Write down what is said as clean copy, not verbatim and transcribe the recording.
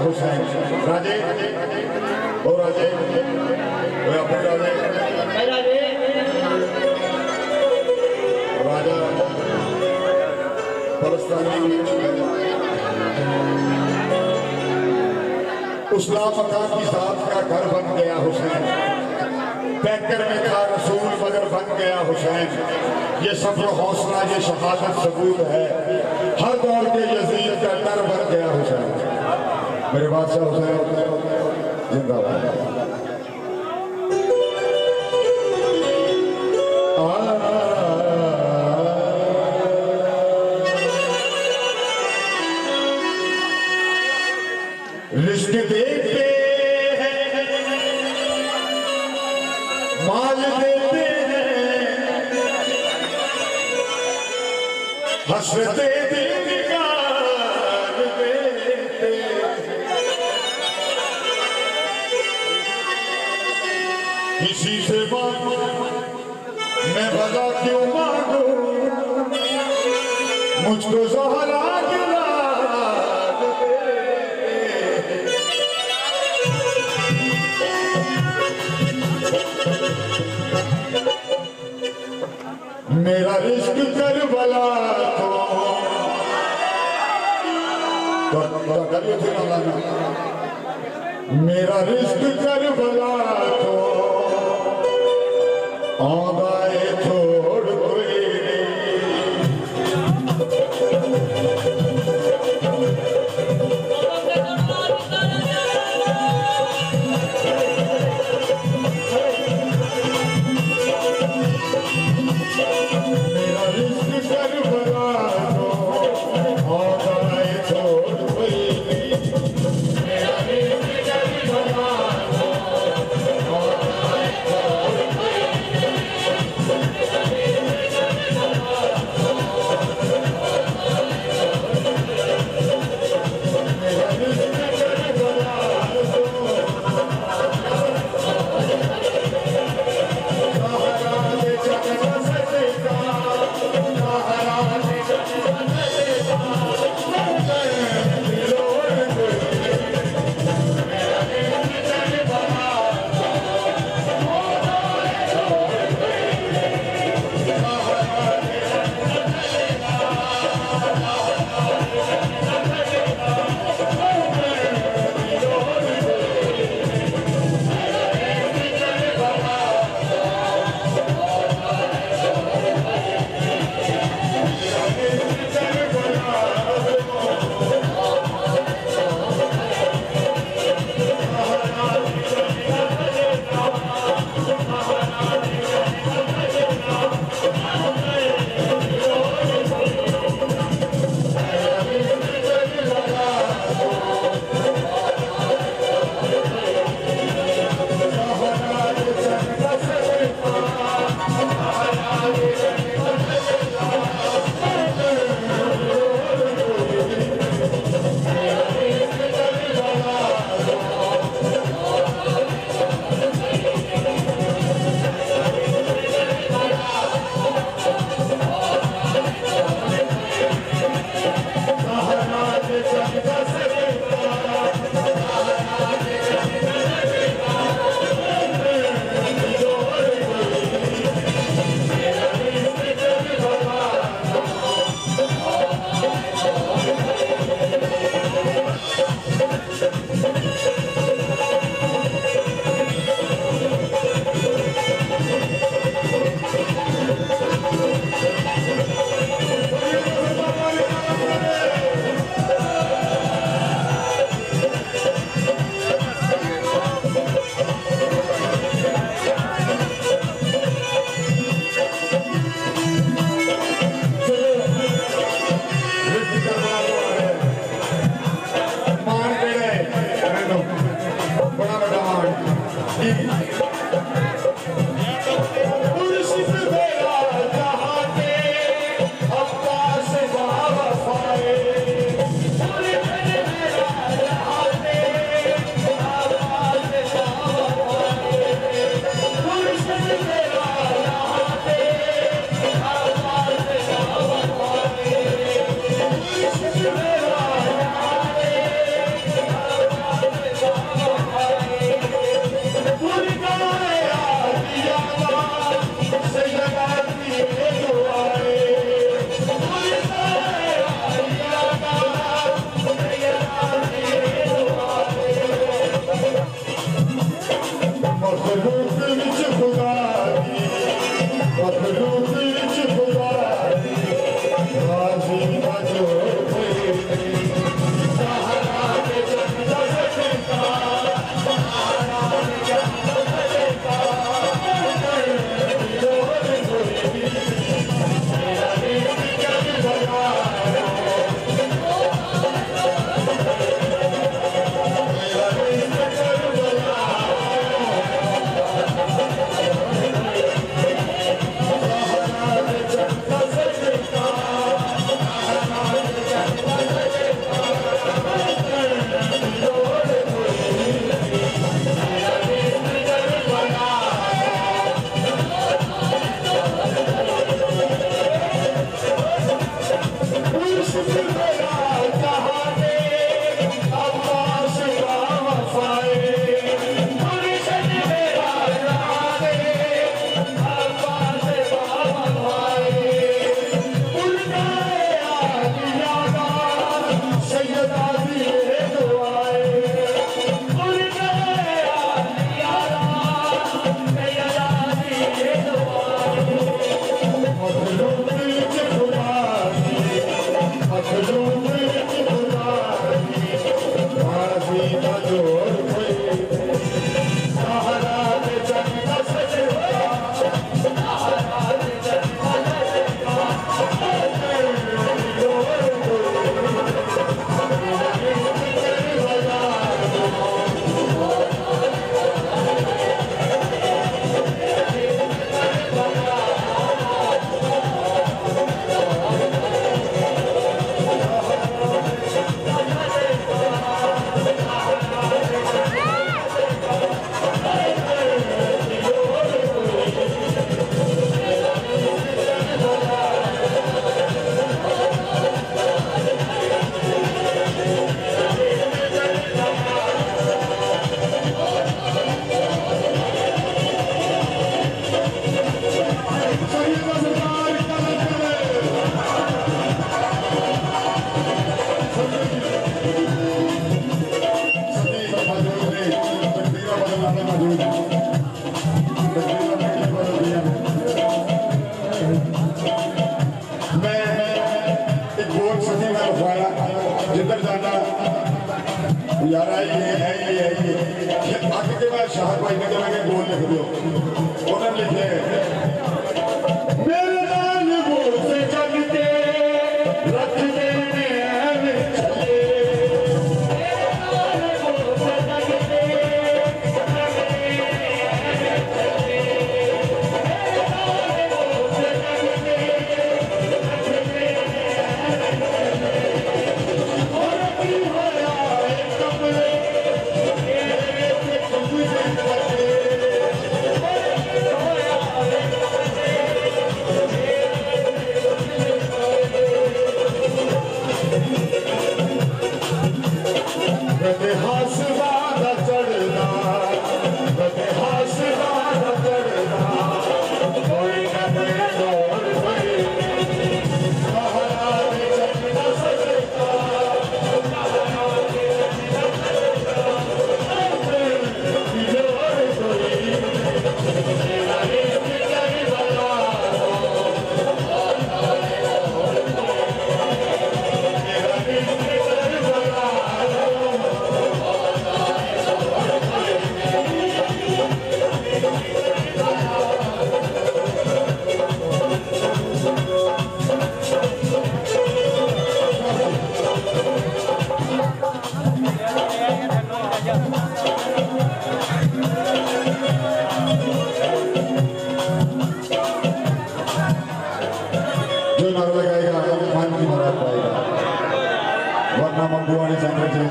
हुसैन। राजे ओ राजे ओ अपने राजे राजा फलस्तीनी उसला मकान की साथ का घर बन गया हुसैन। पैकर में था रसूल मगर बन गया हुसैन। ये सब्र हौसला ये शहादत सबूत है। हर दौर के यजीद का डर बन गया हुसैन। मेरे बादशाह हुसैन जिंदाबाद। रिश्क देते हैं माल देते हैं हंसते दिन गाल देते किसी से मांगो मैं भला क्यों मांगू मुझको ज़हरा गिला मेरा रिश्क करबला तो मेरा रिश्क करबला तो आदाए छोड़ कोई मैं एक बोल सही में लिखवाया जिधर जाना यार ये अग के बाद शाह भाई ने लगे बोल लिख दो उन्होंने लिखे मेरे नाल बोल से जगते रख देने चले the